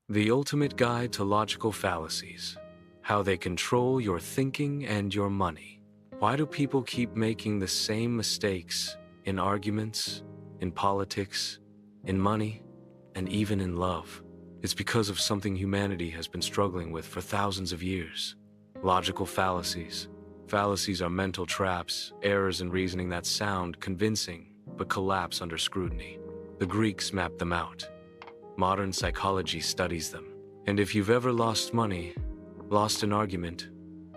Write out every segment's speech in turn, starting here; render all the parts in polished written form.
The ultimate guide to logical fallacies. How they control your thinking and your money. Why do people keep making the same mistakes in arguments, in politics, in money, and even in love? It's because of something humanity has been struggling with for thousands of years. Logical fallacies. Fallacies are mental traps, errors in reasoning that sound convincing but collapse under scrutiny. The Greeks mapped them out. Modern psychology studies them. And if you've ever lost money, lost an argument,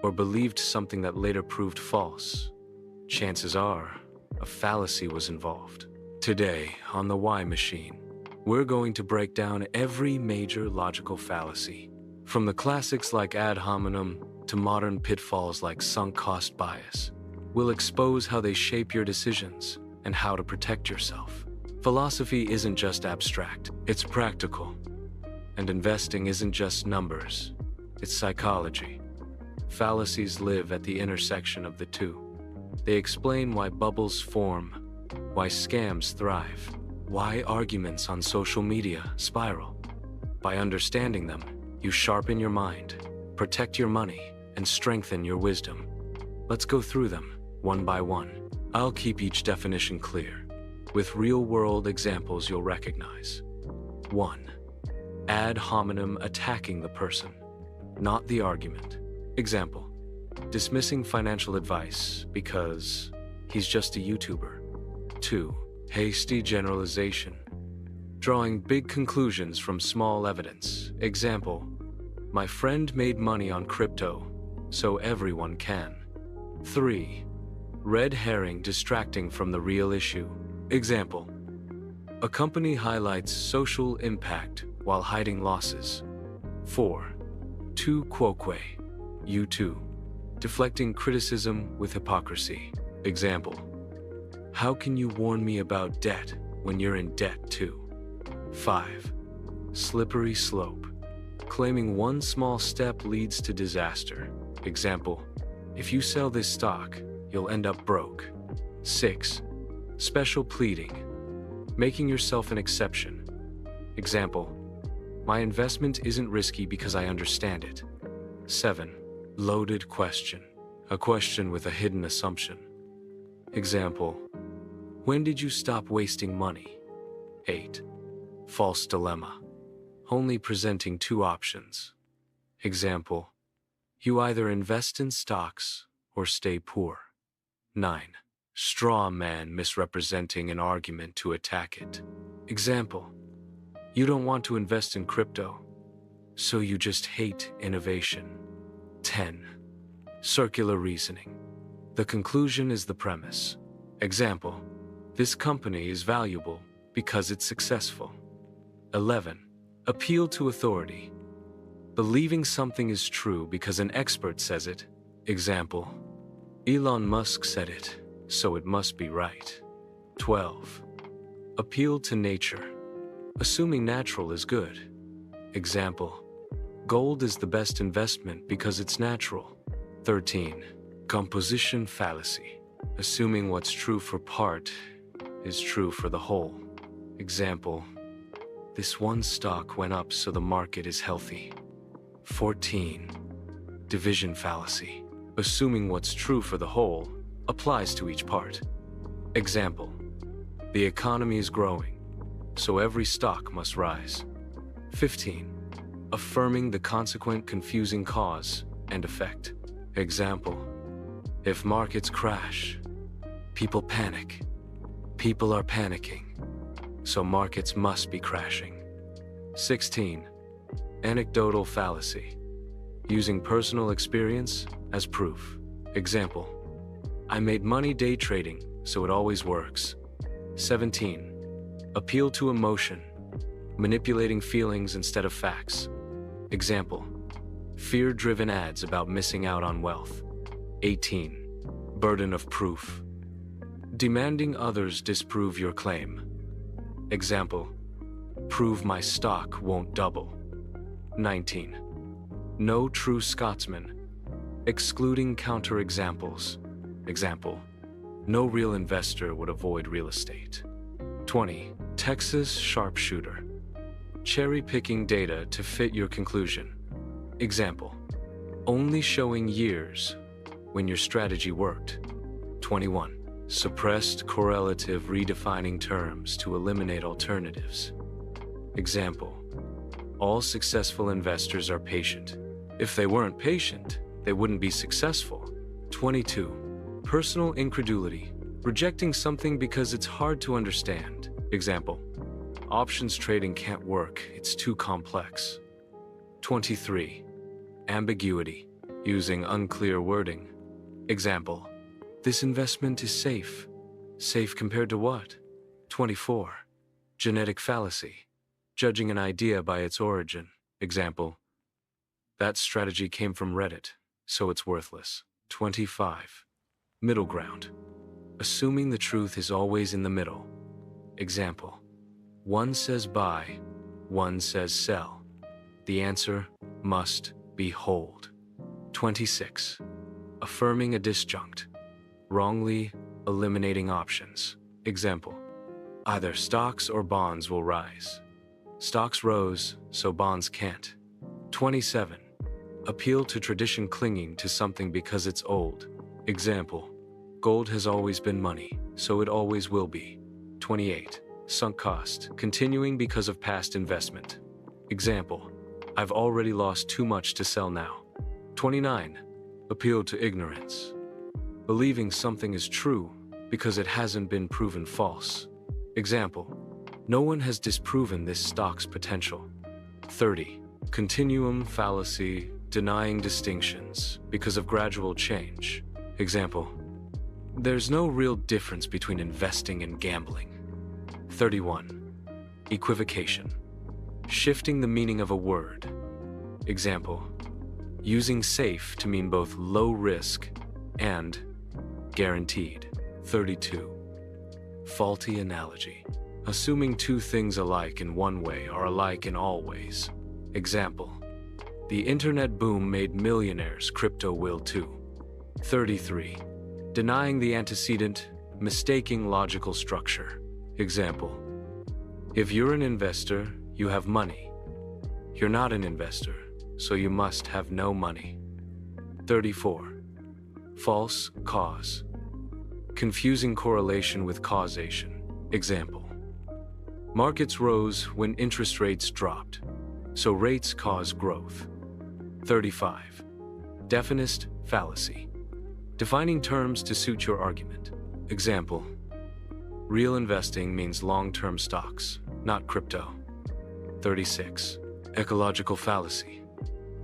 or believed something that later proved false, chances are a fallacy was involved. Today, on the Why Machine, we're going to break down every major logical fallacy, from the classics like ad hominem to modern pitfalls like sunk cost bias. We'll expose how they shape your decisions and how to protect yourself. Philosophy isn't just abstract, it's practical. And investing isn't just numbers, it's psychology. Fallacies live at the intersection of the two. They explain why bubbles form, why scams thrive, why arguments on social media spiral. By understanding them, you sharpen your mind, protect your money, and strengthen your wisdom. Let's go through them, one by one. I'll keep each definition clear, with real-world examples you'll recognize. 1. Ad hominem, attacking the person, not the argument. Example: dismissing financial advice because he's just a YouTuber. 2. Hasty generalization, drawing big conclusions from small evidence. Example: my friend made money on crypto, so everyone can. 3. Red herring, distracting from the real issue. Example: a company highlights social impact while hiding losses. 4. Tu quoque, you too, deflecting criticism with hypocrisy. Example: how can you warn me about debt when you're in debt too? 5. Slippery slope, claiming one small step leads to disaster. Example: if you sell this stock, you'll end up broke. 6. Special pleading, making yourself an exception. Example: my investment isn't risky because I understand it. 7. Loaded question, a question with a hidden assumption. Example: when did you stop wasting money? 8. False dilemma, only presenting two options. Example: you either invest in stocks or stay poor. 9. Straw man, misrepresenting an argument to attack it. Example: you don't want to invest in crypto, so you just hate innovation. 10. Circular reasoning, the conclusion is the premise. Example: this company is valuable because it's successful. 11. Appeal to authority, believing something is true because an expert says it. Example: Elon Musk said it, so it must be right. 12. Appeal to nature, assuming natural is good. Example: gold is the best investment because it's natural. 13. Composition fallacy, assuming what's true for part is true for the whole. Example: this one stock went up so the market is healthy. 14. Division fallacy, assuming what's true for the whole applies to each part. Example: the economy is growing, so every stock must rise. 15. Affirming the consequent confusing cause and effect. Example: if markets crash, people panic. People are panicking, so markets must be crashing. 16. Anecdotal fallacy, using personal experience as proof. Example: I made money day trading, so it always works. 17. Appeal to emotion, manipulating feelings instead of facts. Example: fear-driven ads about missing out on wealth. 18. Burden of proof, demanding others disprove your claim. Example: prove my stock won't double. 19. No true Scotsman, excluding counterexamples. Example: no real investor would avoid real estate. 20. Texas sharpshooter, cherry-picking data to fit your conclusion. Example, only showing years when your strategy worked. 21. Suppressed correlative redefining terms to eliminate alternatives. Example, all successful investors are patient. If they weren't patient, they wouldn't be successful. 22. Personal incredulity, rejecting something because it's hard to understand. Example, options trading can't work, it's too complex. 23. Ambiguity, using unclear wording. Example, this investment is safe. Safe compared to what? 24. Genetic fallacy, judging an idea by its origin. Example, that strategy came from Reddit, so it's worthless. 25. Middle ground, assuming the truth is always in the middle. Example, one says buy, one says sell. The answer must be hold. 26. Affirming a disjunct, wrongly eliminating options. Example, either stocks or bonds will rise. Stocks rose, so bonds can't. 27. Appeal to tradition, clinging to something because it's old. Example, gold has always been money, so it always will be. 28. Sunk cost, continuing because of past investment. Example, I've already lost too much to sell now. 29. Appeal to ignorance, believing something is true because it hasn't been proven false. Example, no one has disproven this stock's potential. 30. Continuum fallacy, denying distinctions because of gradual change. Example, there's no real difference between investing and gambling. 31. Equivocation, shifting the meaning of a word. Example, using safe to mean both low risk and guaranteed. 32. Faulty analogy, assuming two things alike in one way are alike in all ways. Example, the internet boom made millionaires, crypto will too. 33. Denying the antecedent, mistaking logical structure. Example, if you're an investor, you have money. You're not an investor, so you must have no money. 34. False cause, confusing correlation with causation. Example, markets rose when interest rates dropped, so rates cause growth. 35. Definite fallacy, defining terms to suit your argument. Example, real investing means long-term stocks, not crypto. 36. Ecological fallacy,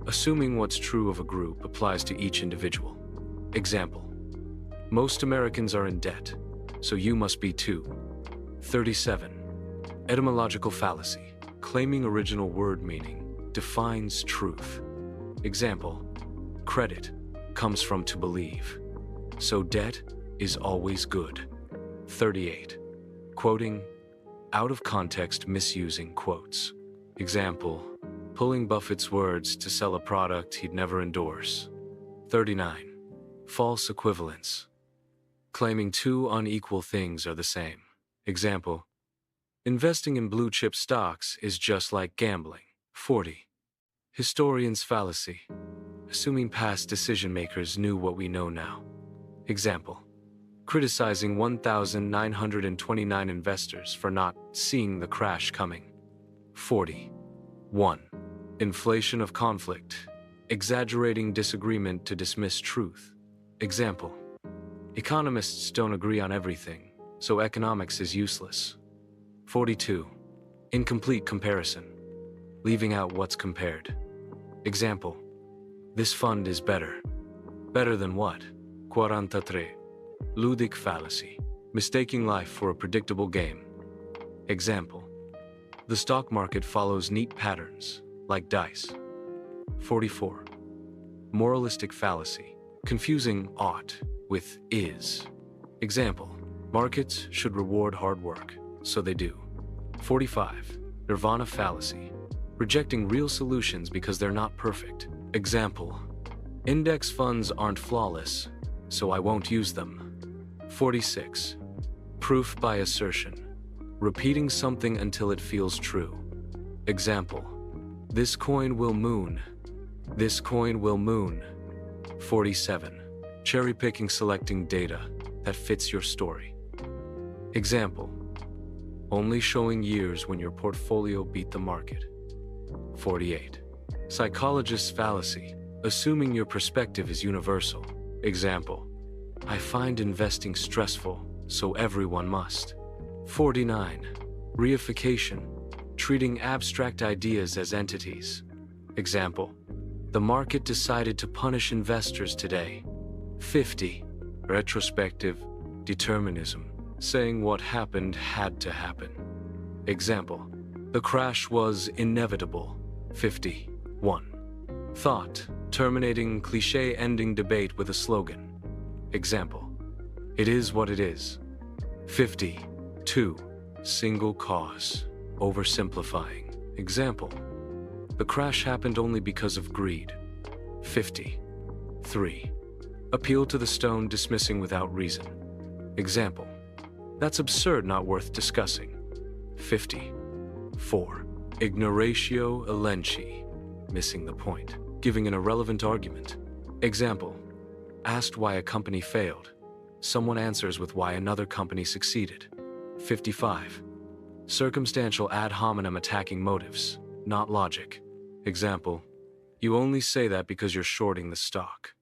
assuming what's true of a group applies to each individual. Example, most Americans are in debt, so you must be too. 37. Etymological fallacy, claiming original word meaning, defines truth. Example, credit comes from to believe, so debt is always good. 38. Quoting, out of context, misusing quotes. Example, pulling Buffett's words to sell a product he'd never endorse. 39. False equivalence, claiming two unequal things are the same. Example, investing in blue chip stocks is just like gambling. 40. Historian's fallacy, assuming past decision makers knew what we know now. Example, criticizing 1,929 investors for not seeing the crash coming. 41. Inflation of conflict, exaggerating disagreement to dismiss truth. Example, economists don't agree on everything, so economics is useless. 42. Incomplete comparison, leaving out what's compared. Example, this fund is better. Better than what? 43. Ludic fallacy, mistaking life for a predictable game. Example, the stock market follows neat patterns, like dice. 44. Moralistic fallacy, confusing ought with is. Example, markets should reward hard work, so they do. 45. Nirvana fallacy, rejecting real solutions because they're not perfect. Example, index funds aren't flawless, so I won't use them. 46. Proof by assertion, repeating something until it feels true. Example, this coin will moon. This coin will moon. 47. Cherry-picking, selecting data that fits your story. Example, only showing years when your portfolio beat the market. 48. Psychologist's fallacy, assuming your perspective is universal. Example, I find investing stressful, so everyone must. 49. Reification, treating abstract ideas as entities. Example, the market decided to punish investors today. 50. Retrospective determinism, saying what happened had to happen. Example, the crash was inevitable. 51. Thought, terminating cliché-ending debate with a slogan. Example, it is what it is. 52. Single cause, oversimplifying. Example, the crash happened only because of greed. 53. Appeal to the stone, dismissing without reason. Example, that's absurd, not worth discussing. 54. Ignoratio elenchi, missing the point, giving an irrelevant argument. Example, asked why a company failed, someone answers with why another company succeeded. 55. Circumstantial ad hominem, attacking motives, not logic. Example, you only say that because you're shorting the stock.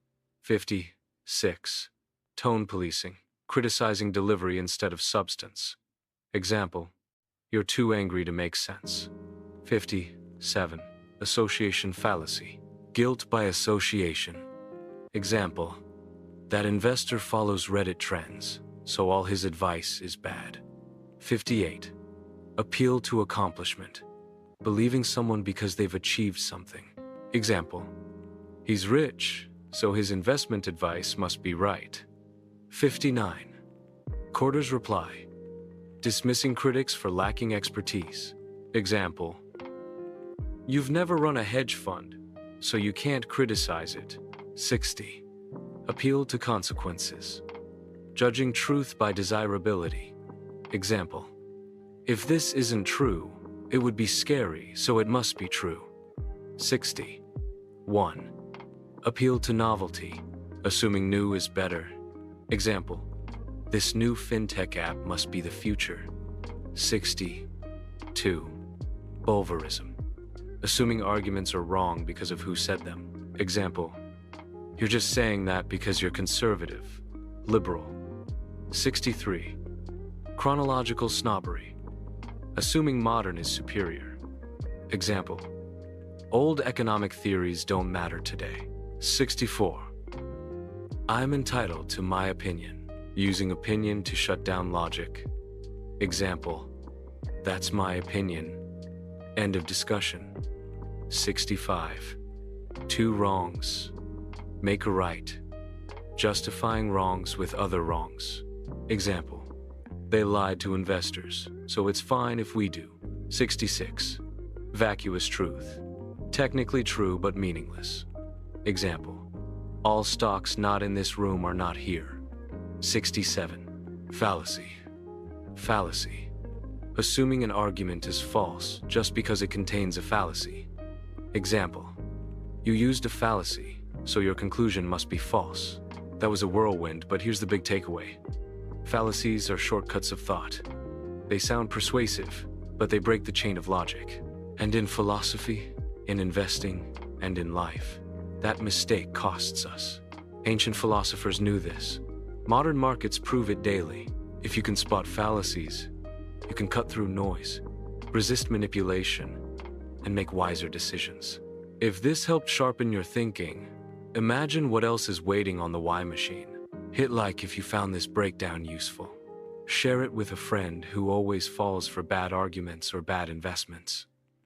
56. Tone policing, criticizing delivery instead of substance. Example, you're too angry to make sense. 57. Association fallacy, guilt by association. Example, that investor follows Reddit trends, so all his advice is bad. 58. Appeal to accomplishment, believing someone because they've achieved something. Example, he's rich, so his investment advice must be right. 59. Quarter's reply, dismissing critics for lacking expertise. Example, you've never run a hedge fund, so you can't criticize it. 60. Appeal to consequences, judging truth by desirability. Example, if this isn't true, it would be scary, so it must be true. 60. 1. Appeal to novelty, assuming new is better. Example, this new fintech app must be the future. 62. Bulverism, assuming arguments are wrong because of who said them. Example, you're just saying that because you're conservative, liberal. 63. Chronological snobbery, assuming modern is superior. Example, old economic theories don't matter today. 64. I'm entitled to my opinion, using opinion to shut down logic. Example, that's my opinion. End of discussion. 65. Two wrongs make a right, justifying wrongs with other wrongs. Example, they lied to investors, so it's fine if we do. 66. Vacuous truth, technically true but meaningless. Example, all stocks not in this room are not here. 67. Fallacy. Fallacy, assuming an argument is false just because it contains a fallacy. Example, you used a fallacy, so your conclusion must be false. That was a whirlwind, but here's the big takeaway. Fallacies are shortcuts of thought. They sound persuasive, but they break the chain of logic. And in philosophy, in investing, and in life, that mistake costs us. Ancient philosophers knew this. Modern markets prove it daily. If you can spot fallacies, you can cut through noise, resist manipulation, and make wiser decisions. If this helped sharpen your thinking, imagine what else is waiting on the Why Machine. Hit like if you found this breakdown useful. Share it with a friend who always falls for bad arguments or bad investments.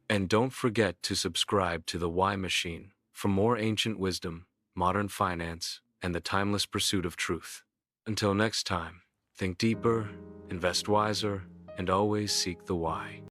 And don't forget to subscribe to the Why Machine for more ancient wisdom, modern finance, and the timeless pursuit of truth. Until next time, think deeper, invest wiser, and always seek the why.